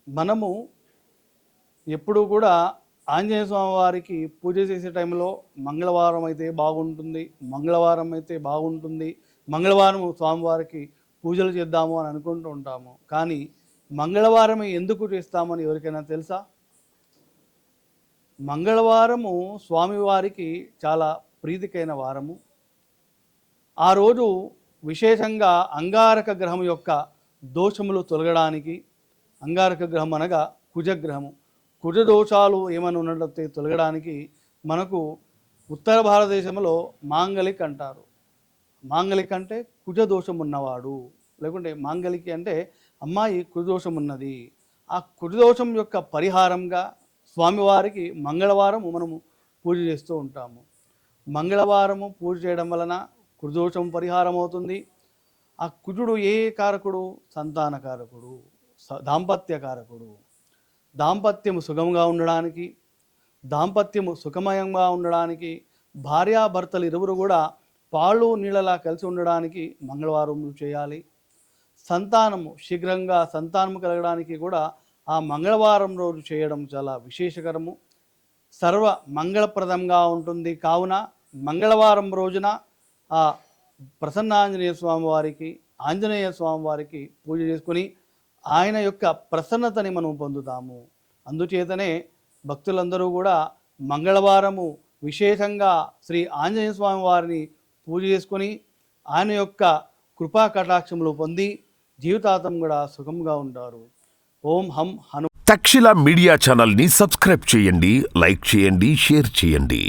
మనము ఎప్పుడు కూడా ఆంజనేయ స్వామి వారికి పూజ చేసే టైంలో మంగళవారం అయితే బాగుంటుంది, మంగళవారం స్వామివారికి పూజలు చేద్దాము అని అనుకుంటూ ఉంటాము. కానీ మంగళవారం ఎందుకు చేస్తామని ఎవరికైనా తెలుసా? మంగళవారము స్వామివారికి చాలా ప్రీతికైన వారము. ఆ రోజు విశేషంగా అంగారక గ్రహం యొక్క దోషములు తొలగడానికి, అంగారక గ్రహం అనగా కుజగ్రహము, కుజ దోషాలు ఏమైనా ఉన్నట్లయితే తొలగడానికి మనకు ఉత్తర భారతదేశంలో మాంగలిక్ అంటారు. మాంగలిక్ అంటే కుజ దోషం ఉన్నవాడు, లేకుంటే మాంగలికి అంటే అమ్మాయి కుజదోషం ఉన్నది. ఆ కుజదోషం యొక్క పరిహారంగా స్వామివారికి మంగళవారం మనము పూజ చేస్తూ ఉంటాము. మంగళవారము పూజ చేయడం వలన కుజదోషం పరిహారం అవుతుంది. ఆ కుజుడు ఏ కారకుడు? సంతానకారకుడు, దాంపత్యకారకుడు. దాంపత్యము సుఖంగా ఉండడానికి, దాంపత్యము సుఖమయంగా ఉండడానికి, భార్యాభర్తలు ఇరువురు కూడా పాలు నీళ్ళలా కలిసి ఉండడానికి మంగళవారం చేయాలి. సంతానము శీఘ్రంగా సంతానము కలగడానికి కూడా ఆ మంగళవారం రోజు చేయడం చాలా విశేషకరము, సర్వ మంగళప్రదంగా ఉంటుంది. కావున మంగళవారం రోజున ఆ ప్రసన్నాంజనేయ స్వామి వారికి, ఆంజనేయ స్వామి వారికి పూజ చేసుకుని ఆయన యొక్క ప్రసన్నతని మనం పొందుతాము. అందుచేతనే భక్తులందరూ కూడా మంగళవారము విశేషంగా శ్రీ ఆంజనేయ స్వామి వారిని పూజ చేసుకొని ఆయన యొక్క కృపా కటాక్షములు పొంది జీవితాంతం కూడా సుఖంగా ఉంటారు. ఓం హం హను. తక్షశిల మీడియా ఛానల్ని సబ్స్క్రైబ్ చేయండి, లైక్ చేయండి, షేర్ చేయండి.